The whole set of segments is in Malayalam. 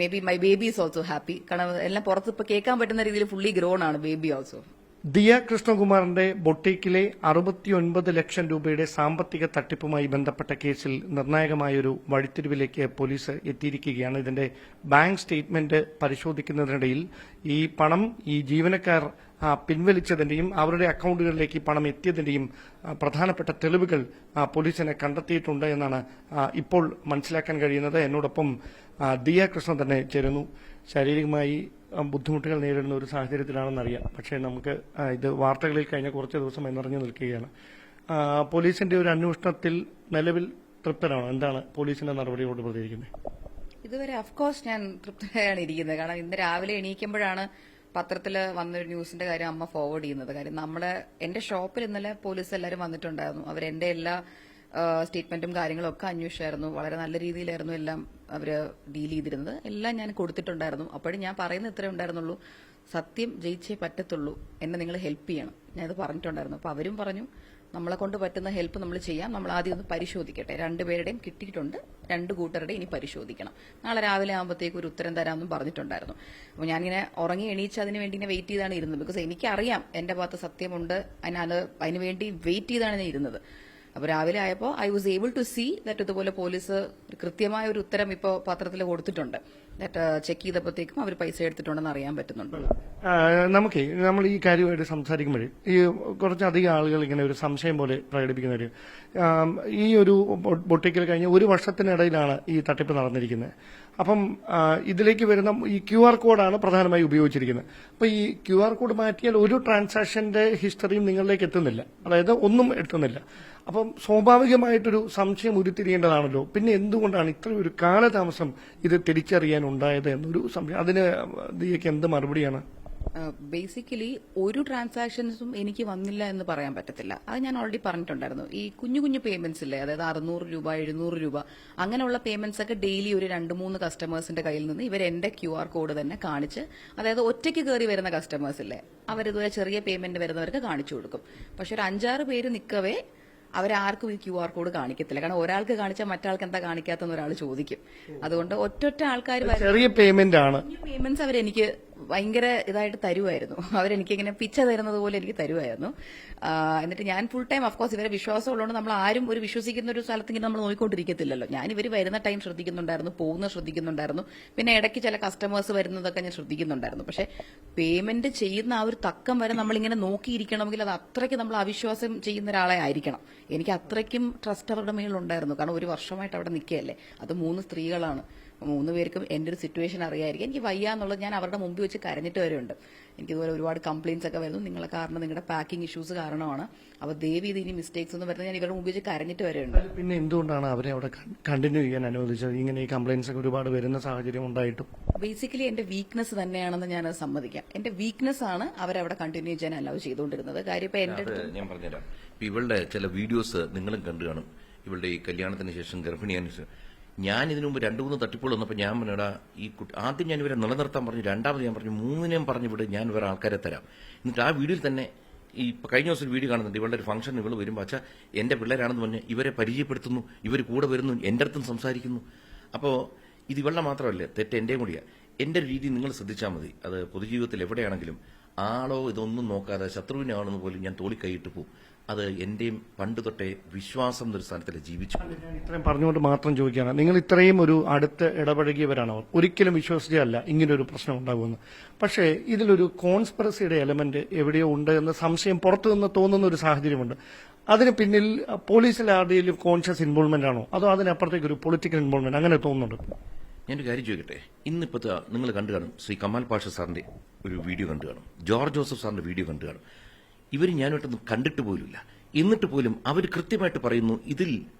May be my baby is also happy. കാരണം എല്ലാം പുറത്ത് ഇപ്പൊ കേൾക്കാൻ പറ്റുന്ന രീതിയിൽ ഫുള്ളി ഗ്രോൺ ആണ് ബേബി ഓൾസോ. ദിയ കൃഷ്ണകുമാറിന്റെ ബൊട്ടീക്കിലെ 69 ലക്ഷം രൂപയുടെ സാമ്പത്തിക തട്ടിപ്പുമായി ബന്ധപ്പെട്ട കേസിൽ നിർണായകമായൊരു വഴിത്തിരിവിലേക്ക് പോലീസ് എത്തിയിരിക്കുകയാണ്. ഇതിന്റെ ബാങ്ക് സ്റ്റേറ്റ്മെന്റ് പരിശോധിക്കുന്നതിനിടയിൽ ഈ പണം ഈ ജീവനക്കാർ പിൻവലിച്ചതിന്റെയും അവരുടെ അക്കൌണ്ടുകളിലേക്ക് പണം എത്തിയതിന്റെയും പ്രധാനപ്പെട്ട തെളിവുകൾ പോലീസിനെ കണ്ടെത്തിയിട്ടുണ്ട് എന്നാണ് ഇപ്പോൾ മനസ്സിലാക്കാൻ കഴിയുന്നത്. എന്നോടൊപ്പം ദിയ കൃഷ്ണൻ തന്നെ ചേരുന്നു. ശാരീരികമായി ബുദ്ധിമുട്ടുകൾ നേരിടുന്ന ഒരു സാഹചര്യത്തിലാണെന്നറിയാം. പക്ഷേ നമുക്ക് ഇത് വാർത്തകളിൽ കഴിഞ്ഞ കുറച്ച് ദിവസം നിറഞ്ഞു നിൽക്കുകയാണ്. പോലീസിന്റെ ഒരു അന്വേഷണത്തിൽ നിലവിൽ തൃപ്തരാണോ? എന്താണ് പോലീസിന്റെ നടപടിയോട് പ്രതികരിക്കുന്നത്? ഇതുവരെ അഫ്കോഴ്സ് ഞാൻ തൃപ്തരായാണ് ഇരിക്കുന്നത്. കാരണം ഇന്ന് രാവിലെ എണീക്കുമ്പോഴാണ് പത്രത്തിൽ വന്നൊരു ന്യൂസിന്റെ കാര്യം അമ്മ ഫോർവേഡ് ചെയ്യുന്നത്. കാര്യം എന്റെ ഷോപ്പിൽ ഇന്നലെ പോലീസ് എല്ലാവരും വന്നിട്ടുണ്ടായിരുന്നു. അവരെന്റെ എല്ലാ സ്റ്റേറ്റ്മെന്റും കാര്യങ്ങളും ഒക്കെ അന്വേഷിച്ചായിരുന്നു. വളരെ നല്ല രീതിയിലായിരുന്നു എല്ലാം അവര് ഡീൽ ചെയ്തിരുന്നത്. എല്ലാം ഞാൻ കൊടുത്തിട്ടുണ്ടായിരുന്നു. അപ്പോഴും ഞാൻ പറയുന്ന ഇത്രേ ഉണ്ടായിരുന്നുള്ളൂ, സത്യം ജയിച്ചേ പറ്റത്തുള്ളൂ, എന്നെ നിങ്ങൾ ഹെൽപ്പ് ചെയ്യണം, ഞാനത് പറഞ്ഞിട്ടുണ്ടായിരുന്നു. അപ്പൊ അവരും പറഞ്ഞു നമ്മളെ കൊണ്ട് പറ്റുന്ന ഹെൽപ്പ് നമ്മൾ ചെയ്യാം, നമ്മൾ ആദ്യം ഒന്ന് പരിശോധിക്കട്ടെ. രണ്ടുപേരുടെയും കിട്ടിയിട്ടുണ്ട്, രണ്ടു കൂട്ടരുടെ ഇനി പരിശോധിക്കണം, നാളെ രാവിലെ ആകുമ്പോഴത്തേക്ക് ഒരു ഉത്തരം തരാമെന്നും പറഞ്ഞിട്ടുണ്ടായിരുന്നു. അപ്പോൾ ഞാനിങ്ങനെ ഉറങ്ങി എണീച്ച് അതിന് വേണ്ടി ഇങ്ങനെ വെയിറ്റ് ചെയ്താണ് ഇരുന്നത്. ബിക്കോസ് എനിക്കറിയാം എന്റെ ഭാഗത്ത് സത്യമുണ്ട്, അതിനുവേണ്ടി വെയിറ്റ് ചെയ്താണ് ഞാൻ ഇരുന്നത്. അപ്പോൾ രാവിലെ ആയപ്പോൾ I was able to see that ഇതുപോലെ പോലീസ് കൃത്യമായ ഒരു ഉത്തരം ഇപ്പോൾ പത്രത്തിൽ കൊടുത്തിട്ടുണ്ട്. ദാറ്റ് ചെക്ക് ചെയ്തപ്പോഴത്തേക്കും അവർ പൈസ എടുത്തിട്ടുണ്ടെന്ന് അറിയാൻ പറ്റുന്നുണ്ട്. നമ്മൾ ഈ കാര്യമായിട്ട് സംസാരിക്കുമ്പോഴേ ഈ കുറച്ചധികം ആളുകൾ ഇങ്ങനെ ഒരു സംശയം പോലെ പ്രകടിപ്പിക്കുന്ന ഈ ഒരു ബൊട്ടിക്കൽ കഴിഞ്ഞ ഒരു വർഷത്തിനിടയിലാണ് ഈ തട്ടിപ്പ് നടന്നിരിക്കുന്നത്. അപ്പം ഇതിലേക്ക് വരുന്ന ഈ QR കോഡാണ് പ്രധാനമായി ഉപയോഗിച്ചിരിക്കുന്നത്. അപ്പൊ ഈ QR കോഡ് മാറ്റിയാൽ ഒരു ട്രാൻസാക്ഷന്റെ ഹിസ്റ്ററിയും നിങ്ങളിലേക്ക് എത്തുന്നില്ല, അതായത് ഒന്നും എത്തുന്നില്ല. അപ്പം സ്വാഭാവികമായിട്ടൊരു സംശയം ഉരുത്തിരിയേണ്ടതാണല്ലോ. പിന്നെ എന്തുകൊണ്ടാണ് ഇത്രയും ഒരു കാലതാമസം ഇത് തിരിച്ചറിയാൻ ഉണ്ടായത് എന്നൊരു സംശയം. അതിന് ദിയയ്ക്ക് എന്ത് മറുപടിയാണ്? ബേസിക്കലി ഒരു ട്രാൻസാക്ഷൻസും എനിക്ക് വന്നില്ല എന്ന് പറയാൻ പറ്റത്തില്ല. അത് ഞാൻ ഓൾറെഡി പറഞ്ഞിട്ടുണ്ടായിരുന്നു. ഈ കുഞ്ഞു കുഞ്ഞു പേയ്മെന്റ്സ് ഇല്ലേ, അതായത് 600 രൂപ 700 രൂപ അങ്ങനെയുള്ള പേയ്മെന്റ്സ് ഒക്കെ ഡെയിലി ഒരു 2-3 കസ്റ്റമേഴ്സിന്റെ കയ്യിൽ നിന്ന് ഇവർ എന്റെ QR കോഡ് തന്നെ കാണിച്ച്, അതായത് ഒറ്റയ്ക്ക് കയറി വരുന്ന കസ്റ്റമേഴ്സ് ഇല്ലേ, അവരിതുപോലെ ചെറിയ പേയ്മെന്റ് വരുന്നവർക്ക് കാണിച്ചു കൊടുക്കും. പക്ഷെ ഒരു 5-6 പേര് നിൽക്കവേ അവരാർക്കും ഈ QR കോഡ് കാണിക്കത്തില്ല. കാരണം ഒരാൾക്ക് കാണിച്ചാൽ മറ്റാൾക്ക് എന്താ കാണിക്കാത്തെന്ന് ഒരാൾ ചോദിക്കും. അതുകൊണ്ട് ഒറ്റ ആൾക്കാർ ചെറിയ പേയ്മെന്റ് ആണ് പേയ്മെന്റ്സ് അവരെനിക്ക് ഭയങ്കര ഇതായിട്ട് തരുമായിരുന്നു. അവരെനിക്കിങ്ങനെ പിച്ച തരുന്നത് പോലെ എനിക്ക് തരുമായിരുന്നു. എന്നിട്ട് ഞാൻ ഫുൾ ടൈം അഫ്കോഴ്സ് ഇവരെ വിശ്വാസം ഉള്ളതുകൊണ്ട് നമ്മൾ ആരും ഒരു വിശ്വസിക്കുന്ന ഒരു സ്ഥലത്ത് ഇങ്ങനെ നമ്മൾ നോക്കിക്കൊണ്ടിരിക്കത്തില്ലല്ലോ. ഞാൻ ഇവർ വരുന്ന ടൈം ശ്രദ്ധിക്കുന്നുണ്ടായിരുന്നു, പോകുന്നത് ശ്രദ്ധിക്കുന്നുണ്ടായിരുന്നു, പിന്നെ ഇടയ്ക്ക് ചില കസ്റ്റമേഴ്സ് വരുന്നതൊക്കെ ഞാൻ ശ്രദ്ധിക്കുന്നുണ്ടായിരുന്നു. പക്ഷെ പേയ്മെന്റ് ചെയ്യുന്ന ആ ഒരു തക്കം വരെ നമ്മളിങ്ങനെ നോക്കിയിരിക്കണമെങ്കിൽ അത് അത്രയ്ക്ക് നമ്മൾ അവിശ്വാസം ചെയ്യുന്ന ഒരാളെ ആയിരിക്കണം. എനിക്ക് അത്രയ്ക്കും ട്രസ്റ്റ് അവരുടെ മേലുണ്ടായിരുന്നു. കാരണം ഒരു വർഷമായിട്ട് അവിടെ നിൽക്കുകയല്ലേ, അത് 3 സ്ത്രീകളാണ്. 3 പേർക്കും എന്റെ ഒരു സിറ്റുവേഷൻ അറിയായിരിക്കും. എനിക്ക് വയ്യ എന്നുള്ളത് ഞാൻ അവരുടെ മുമ്പിൽ വെച്ച് കരഞ്ഞിട്ട് വരെയുണ്ട്. എനിക്കിതുപോലെ ഒരുപാട് കംപ്ലയിന്റ്സ് ഒക്കെ വരുന്നു, നിങ്ങളെ കാരണം നിങ്ങളുടെ പാക്കിംഗ് ഇഷ്യൂസ് കാരണമാണ്, അപ്പോൾ ദയവ് ചെയ്ത് ഇനി മിസ്റ്റേക്സ് ഒന്നും വരുന്നത് ഞാൻ ഇവരുടെ മുമ്പിൽ വെച്ച് കരഞ്ഞിട്ട് വരെയുണ്ട്. പിന്നെ എന്തുകൊണ്ടാണ് അവരെ അവിടെ കണ്ടിന്യൂ ചെയ്യാൻ അനുവദിച്ചത്? ഇങ്ങനെ ഈ കംപ്ലയിന്റ്സ് ഒക്കെ ഒരുപാട് വരുന്ന സാഹചര്യം ഉണ്ടായിട്ടും ബേസിക്കലി എന്റെ വീക്ക്നെസ് തന്നെയാണെന്ന് ഞാൻ സമ്മതിക്കാം. എന്റെ വീക്ക്നെസ് ആണ് അവരവിടെ കണ്ടിന്യൂ ചെയ്യാൻ അലൗ ചെയ്തുകൊണ്ടിരുന്നത്. കാര്യം ഇപ്പൊ എന്റെ ഞാൻ പറഞ്ഞുതരാം. ഇവളുടെ ചില വീഡിയോസ് നിങ്ങളും കണ്ടു കാണും. ഇവളുടെ ഈ കല്യാണത്തിന് ശേഷം ഗർഭിണിയാന് ഞാൻ ഇതിനു മുമ്പ് 2-3 തട്ടിപ്പുകൾ വന്നപ്പോൾ ഞാൻ പറഞ്ഞാ ഈ കുട്ടി ആദ്യം ഞാൻ ഇവരെ നിലനിർത്താൻ പറഞ്ഞു, രണ്ടാമത് ഞാൻ പറഞ്ഞു 3-നെയും പറഞ്ഞു വിട്, ഞാൻ വേറെ ആൾക്കാരെ തരാം. എന്നിട്ട് ആ വീഡിയോയിൽ തന്നെ ഈ കഴിഞ്ഞ ദിവസം ഒരു വീഡിയോ കാണുന്നുണ്ട്. ഇവളുടെ ഒരു ഫംഗ്ഷൻ ഇവള് വരുമ്പോൾ അച്ഛാ എന്റെ പിള്ളേരാണെന്ന് പറഞ്ഞ് ഇവരെ പരിചയപ്പെടുത്തുന്നു, ഇവർ കൂടെ വരുന്നു, എന്റെ അടുത്തും സംസാരിക്കുന്നു. അപ്പോൾ ഇത് ഇവളുടെ മാത്രമല്ല, തെറ്റ് എന്റെയും കൂടിയാ. എന്റെ രീതി നിങ്ങൾ ശ്രദ്ധിച്ചാൽ മതി. അത് പൊതുജീവിതത്തിൽ എവിടെയാണെങ്കിലും ആളോ ഇതൊന്നും നോക്കാതെ ശത്രുവിനെ ആണെന്ന് പോലും ഞാൻ തോളി കൈയിട്ട് പോകും. അത് എന്റെയും പണ്ട് തൊട്ടേ വിശ്വാസം എന്നൊരു സ്ഥാനത്തിൽ ജീവിച്ചു. ഞാൻ ഇത്രയും പറഞ്ഞുകൊണ്ട് മാത്രം ചോദിക്കുകയാണ്, നിങ്ങൾ ഇത്രയും ഒരു അടുത്ത് ഇടപഴകിയവരാണ് അവർ, ഒരിക്കലും വിശ്വസിച്ചല്ല ഇങ്ങനൊരു പ്രശ്നം ഉണ്ടാകുമെന്ന്. പക്ഷേ ഇതിലൊരു കോൺസ്പിറസിയുടെ എലമെന്റ് എവിടെയോ ഉണ്ട് എന്ന് സംശയം പുറത്തു നിന്ന് തോന്നുന്ന ഒരു സാഹചര്യമുണ്ട്. അതിന് പിന്നിൽ പോലീസിൽ ആരുടെയും കോൺഷ്യസ് ഇൻവോൾവ്മെന്റ് ആണോ, അതോ അതിനപ്പുറത്തേക്ക് ഒരു പൊളിറ്റിക്കൽ ഇൻവോൾവ്മെന്റ് അങ്ങനെ തോന്നുന്നുണ്ട്? ഞാനൊരു കാര്യം ചോദിക്കട്ടെ, ഇന്നിപ്പത്തെ നിങ്ങൾ കണ്ടു കാണും ശ്രീ കമാൽ പാഷ സാറിന്റെ ഒരു വീഡിയോ കണ്ടു കാണും, ജോർജ് ജോസഫ് സാറിന്റെ വീഡിയോ കണ്ടു കാണും. ഇവർ ഞാനായിട്ടൊന്നും കണ്ടിട്ട് പോലുമില്ല. എന്നിട്ട് പോലും അവർ കൃത്യമായിട്ട് പറയുന്നു ഇതിൽ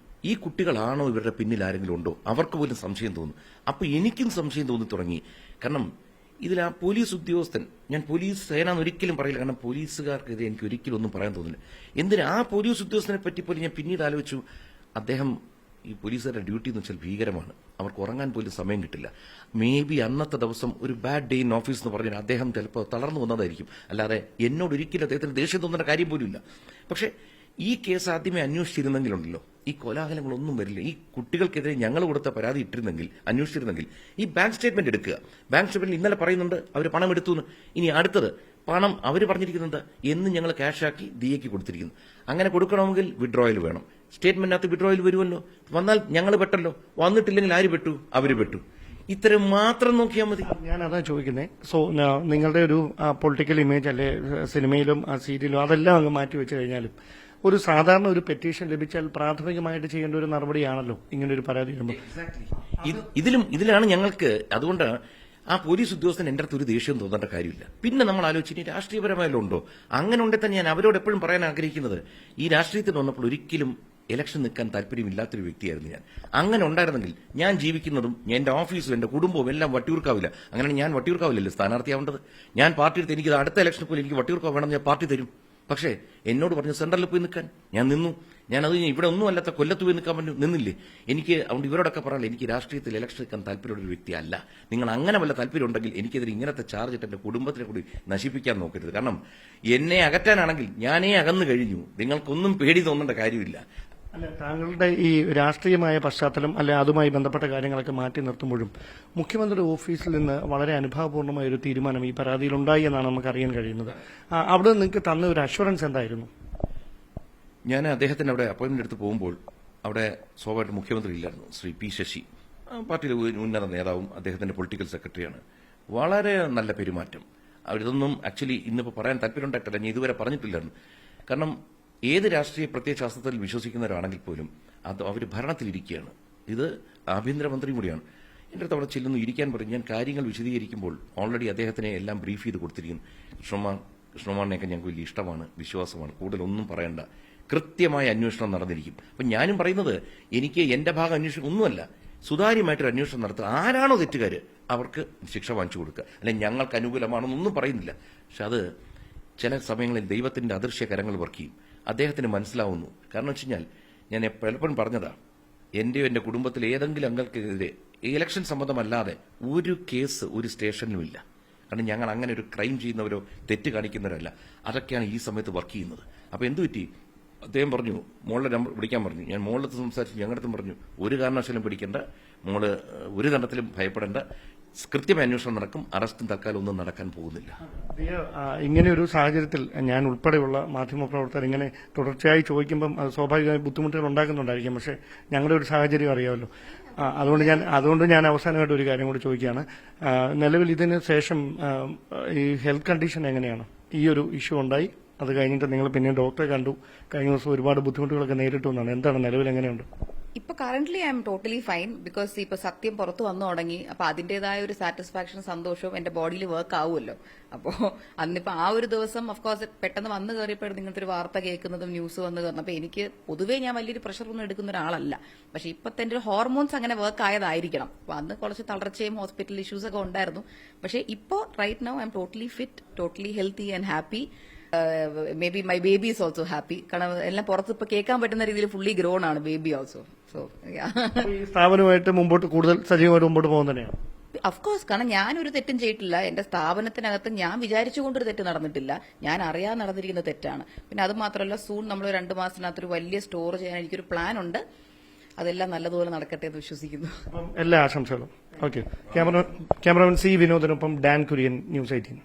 ഈ കുട്ടികളാണോ ഇവരുടെ പിന്നിൽ ആരെങ്കിലും ഉണ്ടോ, അവർക്ക് പോലും സംശയം തോന്നും. അപ്പൊ എനിക്കും സംശയം തോന്നി തുടങ്ങി. കാരണം ഇതിൽ ആ പോലീസ് ഉദ്യോഗസ്ഥൻ, ഞാൻ പോലീസ് സേനാന്ന് ഒരിക്കലും പറയില്ല, കാരണം പോലീസുകാർക്കെതിരെ എനിക്ക് ഒരിക്കലും ഒന്നും പറയാൻ തോന്നില്ല. എന്തിനാ ആ പോലീസ് ഉദ്യോഗസ്ഥനെ പറ്റി പോലും ഞാൻ പിന്നീട് ആലോചിച്ചു, അദ്ദേഹം ഈ പോലീസുകാരുടെ ഡ്യൂട്ടി എന്ന് വെച്ചാൽ ഭീകരമാണ്. അവർക്ക് ഉറങ്ങാൻ പോലും സമയം കിട്ടില്ല. മേ ബി അന്നത്തെ ദിവസം ഒരു ബാഡ് ഡേ ഇൻ ഓഫീസ് എന്ന് പറഞ്ഞാൽ അദ്ദേഹം ചിലപ്പോൾ തളർന്നു വന്നതായിരിക്കും. അല്ലാതെ എന്നോട് ഒരിക്കലും അദ്ദേഹത്തിന് ദേഷ്യം തോന്നുന്ന കാര്യം പോലും ഇല്ല. പക്ഷെ ഈ കേസ് ആദ്യമേ അന്വേഷിച്ചിരുന്നെങ്കിലുണ്ടല്ലോ, ഈ കോലാഹലങ്ങളൊന്നും വരില്ല. ഈ കുട്ടികൾക്കെതിരെ ഞങ്ങൾ കൊടുത്ത പരാതി ഇട്ടിരുന്നെങ്കിൽ, അന്വേഷിച്ചിരുന്നെങ്കിൽ ഈ ബാങ്ക് സ്റ്റേറ്റ്മെന്റ് എടുക്കുക. ബാങ്ക് സ്റ്റേറ്റ്മെന്റിൽ ഇന്നലെ പറയുന്നുണ്ട് അവർ പണം എടുത്തു എന്ന്. ഇനി അടുത്തത് പണം അവർ പറഞ്ഞിരിക്കുന്നുണ്ട് എന്ന് ഞങ്ങൾ ക്യാഷാക്കി ദിയയ്ക്ക് കൊടുത്തിരിക്കുന്നു. അങ്ങനെ കൊടുക്കണമെങ്കിൽ വിഡ്രോയിൽ വേണം. സ്റ്റേറ്റ്മെന്റിനകത്ത് വിഡ്രോയിൽ വരുമല്ലോ. വന്നാൽ ഞങ്ങൾ പെട്ടല്ലോ, വന്നിട്ടില്ലെങ്കിൽ ആര് പെട്ടു? അവര് പെട്ടു. ഇത്തരം മാത്രം നോക്കിയാൽ മതി. ഞാൻ അതാ ചോദിക്കുന്നത്. സോ നിങ്ങളുടെ ഒരു പൊളിറ്റിക്കൽ ഇമേജ് അല്ലെ സിനിമയിലും സീരിയലും അതെല്ലാം അങ്ങ് മാറ്റി വെച്ച് കഴിഞ്ഞാലും ഒരു സാധാരണ ഒരു പെറ്റീഷൻ ലഭിച്ചാൽ പ്രാഥമികമായിട്ട് ചെയ്യേണ്ട ഒരു നടപടിയാണല്ലോ ഇങ്ങനെ ഒരു പരാതി വരുമ്പോൾ. ഇതിലാണ് ഞങ്ങൾക്ക്. അതുകൊണ്ട് ആ പോലീസ് ഉദ്യോഗസ്ഥൻ എന്റെ അടുത്ത് ഒരു ദേഷ്യം തോന്നേണ്ട കാര്യമില്ല. പിന്നെ നമ്മൾ ആലോചിച്ചിട്ട് രാഷ്ട്രീയപരമായാലും ഉണ്ടോ? അങ്ങനെ ഉണ്ടെങ്കിൽ തന്നെ ഞാൻ അവരോട് എപ്പോഴും പറയാൻ ആഗ്രഹിക്കുന്നത്, ഈ രാഷ്ട്രീയത്തിൽ വന്നപ്പോൾ ഒരിക്കലും ഇലക്ഷൻ നിൽക്കാൻ താല്പര്യമില്ലാത്തൊരു വ്യക്തിയായിരുന്നു ഞാൻ. അങ്ങനെ ഉണ്ടായിരുന്നെങ്കിൽ ഞാൻ ജീവിക്കുന്നതും എന്റെ ഓഫീസും എന്റെ കുടുംബവും എല്ലാം വട്ടിയൂർക്കാവില്ല. അങ്ങനെ ഞാൻ വട്ടിയൂർക്കാവില്ലല്ലോ സ്ഥാനാർത്ഥിയാവേണ്ടത്. ഞാൻ പാർട്ടി എടുത്ത് എനിക്ക് അടുത്ത ഇലക്ഷനിൽ പോലും എനിക്ക് വട്ടിയൂർക്കാവ് വേണമെന്ന് ഞാൻ പാർട്ടി തരും. പക്ഷേ എന്നോട് പറഞ്ഞു സെൻട്രലിൽ പോയി നിൽക്കാൻ. ഞാൻ നിന്നു. ഞാനത് ഇവിടെ ഒന്നും അല്ലാത്ത കൊല്ലത്ത് പോയി നിൽക്കാൻ പറ്റും, നിന്നില്ലേ. എനിക്ക് അതുകൊണ്ട് ഇവരോടൊക്കെ പറയാൻ, എനിക്ക് രാഷ്ട്രീയത്തിൽ ഇലക്ഷൻ നിൽക്കാൻ താല്പര്യമുള്ള ഒരു വ്യക്തിയല്ല. നിങ്ങൾ അങ്ങനെ വല്ല താല്പര്യം ഉണ്ടെങ്കിൽ എനിക്കെതിരെ ഇങ്ങനത്തെ ചാർജ് ഇട്ട് എന്റെ കുടുംബത്തിനെ കൂടി നശിപ്പിക്കാൻ നോക്കരുത്. കാരണം എന്നെ അകറ്റാനാണെങ്കിൽ ഞാനേ അകന്നു കഴിഞ്ഞു. നിങ്ങൾക്കൊന്നും പേടി തോന്നേണ്ട കാര്യമില്ല. അല്ല, താങ്കളുടെ ഈ രാഷ്ട്രീയമായ പശ്ചാത്തലം അല്ലെ അതുമായി ബന്ധപ്പെട്ട കാര്യങ്ങളൊക്കെ മാറ്റി നിർത്തുമ്പോഴും മുഖ്യമന്ത്രിയുടെ ഓഫീസിൽ നിന്ന് വളരെ അനുഭാവപൂർണ്ണമായ ഒരു തീരുമാനം ഈ പരാതിയിൽ ഉണ്ടായി എന്നാണ് നമുക്ക് അറിയാൻ കഴിയുന്നത്. അവിടെ നിങ്ങൾക്ക് തന്ന ഒരു അഷ്വറൻസ് എന്തായിരുന്നു? ഞാൻ അദ്ദേഹത്തിന് അവിടെ അപ്പോയിന്റ്മെന്റ് എടുത്ത് പോകുമ്പോൾ അവിടെ സ്വാഭാവികമായിട്ട് മുഖ്യമന്ത്രി ഇല്ലായിരുന്നു. ശ്രീ പി ശശി, പാർട്ടിയിലെ ഉന്നത നേതാവും അദ്ദേഹത്തിന്റെ പൊളിറ്റിക്കൽ സെക്രട്ടറിയാണ്. വളരെ നല്ല പെരുമാറ്റം. അവരിതൊന്നും ആക്ച്വലി ഇന്നിപ്പോൾ പറയാൻ താല്പര്യമുണ്ടായിട്ടില്ല, ഞാൻ ഇതുവരെ പറഞ്ഞിട്ടില്ലായിരുന്നു. കാരണം ഏത് രാഷ്ട്രീയ പ്രത്യയശാസ്ത്രത്തിൽ വിശ്വസിക്കുന്നവരാണെങ്കിൽ പോലും അത് അവർ ഭരണത്തിലിരിക്കുകയാണ്. ഇത് ആഭ്യന്തരമന്ത്രിയും കൂടിയാണ്. എന്റെ അടുത്ത് അവിടെ ചെല്ലുന്നു, ഇരിക്കാൻ പറയും. ഞാൻ കാര്യങ്ങൾ വിശദീകരിക്കുമ്പോൾ ഓൾറെഡി അദ്ദേഹത്തിനെ എല്ലാം ബ്രീഫ് ചെയ്ത് കൊടുത്തിരിക്കുന്നു. കൃഷ്ണകുമാറിനെയൊക്കെ ഞങ്ങൾക്ക് വലിയ ഇഷ്ടമാണ്, വിശ്വാസമാണ്, കൂടുതലൊന്നും പറയേണ്ട, കൃത്യമായ അന്വേഷണം നടന്നിരിക്കും. അപ്പം ഞാനും പറയുന്നത്, എനിക്ക് എന്റെ ഭാഗം അന്വേഷണം ഒന്നുമല്ല, സുതാര്യമായിട്ടൊരു അന്വേഷണം നടത്തുക. ആരാണോ തെറ്റുകാര് അവർക്ക് ശിക്ഷ വാങ്ങിച്ചു കൊടുക്കുക. അല്ലെങ്കിൽ ഞങ്ങൾക്ക് അനുകൂലമാണെന്നൊന്നും പറയുന്നില്ല. പക്ഷെ അത് ചില സമയങ്ങളിൽ ദൈവത്തിന്റെ അദൃശ്യ കരങ്ങൾ വർക്ക് ചെയ്യും. അദ്ദേഹത്തിന് മനസ്സിലാവുന്നു. കാരണം വെച്ച് കഴിഞ്ഞാൽ ഞാൻ പലപ്പോഴും പറഞ്ഞതാ, എന്റെയോ എന്റെ കുടുംബത്തിലെ ഏതെങ്കിലും അംഗങ്ങൾക്കെതിരെ ഇലക്ഷൻ സംബന്ധമല്ലാതെ ഒരു കേസ് ഒരു സ്റ്റേഷനിലുമില്ല. കാരണം ഞങ്ങൾ അങ്ങനെ ഒരു ക്രൈം ചെയ്യുന്നവരോ തെറ്റ് കാണിക്കുന്നവരല്ല. അതൊക്കെയാണ് ഈ സമയത്ത് വർക്ക് ചെയ്യുന്നത്. അപ്പൊ എന്തു പറ്റി? അദ്ദേഹം പറഞ്ഞു മോളുടെ നമ്പർ വിളിക്കാൻ പറഞ്ഞു. ഞാൻ മോളടുത്ത് സംസാരിച്ചു, ഞങ്ങളടുത്തും പറഞ്ഞു ഒരു കാരണവശാലും പിടിക്കേണ്ട, മോള് ഒരു തരത്തിലും ഭയപ്പെടേണ്ട, കൃത്യമായ അന്വേഷണം നടക്കും, അറസ്റ്റും തൽക്കാലം ഒന്നും നടക്കാൻ പോകുന്നില്ല. ഇങ്ങനെ ഒരു സാഹചര്യത്തിൽ ഞാൻ ഉൾപ്പെടെയുള്ള മാധ്യമപ്രവർത്തകർ ഇങ്ങനെ തുടർച്ചയായി ചോദിക്കുമ്പം അത് സ്വാഭാവികമായി ബുദ്ധിമുട്ടുകൾ ഉണ്ടാക്കുന്നുണ്ടായിരിക്കും. പക്ഷേ ഞങ്ങളുടെ ഒരു സാഹചര്യം അറിയാമല്ലോ. അതുകൊണ്ട് ഞാൻ അവസാനമായിട്ട് ഒരു കാര്യം കൂടി ചോദിക്കുകയാണ്. നിലവിൽ ഇതിന് ശേഷം ഈ ഹെൽത്ത് കണ്ടീഷൻ എങ്ങനെയാണ്? ഈ ഒരു ഇഷ്യൂ ഉണ്ടായി, അത് കഴിഞ്ഞിട്ട് നിങ്ങൾ പിന്നെ ഡോക്ടറെ കണ്ടു, കഴിഞ്ഞ ദിവസം ഒരുപാട് ബുദ്ധിമുട്ടുകളൊക്കെ നേരിട്ടു എന്നാണ്. എന്താണ് നിലവിൽ എങ്ങനെയുണ്ട്? ഇപ്പൊ currently I am totally fine. Because ഇപ്പൊ സത്യം പുറത്തു വന്നു തുടങ്ങി. അപ്പൊ അതിന്റേതായ ഒരു സാറ്റിസ്ഫാക്ഷൻ, സന്തോഷവും എന്റെ ബോഡിയിൽ വർക്ക് ആവുമല്ലോ. അപ്പോ അന്നിപ്പോ ആ ഒരു ദിവസം ഓഫ്കോഴ്സ് പെട്ടെന്ന് വന്നു കയറിയപ്പോഴും ഇങ്ങനത്തെ ഒരു വാർത്ത കേൾക്കുന്നതും ന്യൂസ് വന്നു കയറുന്നത്. അപ്പൊ എനിക്ക് പൊതുവേ ഞാൻ വലിയൊരു പ്രഷർ ഒന്നും എടുക്കുന്ന ഒരാളല്ല. പക്ഷെ ഇപ്പത്തെ എന്റെ ഹോർമോൺസ് അങ്ങനെ വർക്ക് ആയതായിരിക്കണം. അപ്പൊ അന്ന് കുറച്ച് തളർച്ചയും ഹോസ്പിറ്റൽ ഇഷ്യൂസ് ഒക്കെ ഉണ്ടായിരുന്നു. പക്ഷെ ഇപ്പോ right now I am totally fit, totally healthy and happy. Maybe my baby is also happy. കാരണം എല്ലാം പുറത്ത് ഇപ്പൊ കേൾക്കാൻ പറ്റുന്ന രീതിയിൽ ഫുള്ളി ഗ്രോൺ ആണ് ബേബി ഓൾസോ. സോ ഈ സ്ഥാപനമായിട്ട് മുമ്പോട്ട് കൂടുതൽ സജീവമായിട്ട് മുമ്പോട്ട് പോകുന്ന തന്നെയാണ്. അഫ്കോഴ്സ്. കാരണം ഞാനൊരു തെറ്റും ചെയ്തിട്ടില്ല. എന്റെ സ്ഥാപനത്തിനകത്ത് ഞാൻ വിചാരിച്ചുകൊണ്ടൊരു തെറ്റ് നടന്നിട്ടില്ല. ഞാൻ അറിയാതെ നടന്നിരിക്കുന്ന തെറ്റാണ്. പിന്നെ അത് മാത്രമല്ല, സൂൺ നമ്മൾ 2 മാസത്തിനകത്തൊരു വലിയ സ്റ്റോർ ചെയ്യാൻ എനിക്കൊരു പ്ലാൻ ഉണ്ട്. അതെല്ലാം നല്ലതുപോലെ നടക്കട്ടെ എന്ന് വിശ്വസിക്കുന്നു. എല്ലാ ആശംസകളും. ഓക്കെ. ക്യാമറമാൻ സി വിനോദിനൊപ്പം ഡാൻ കുര്യൻ, ന്യൂസ് 18.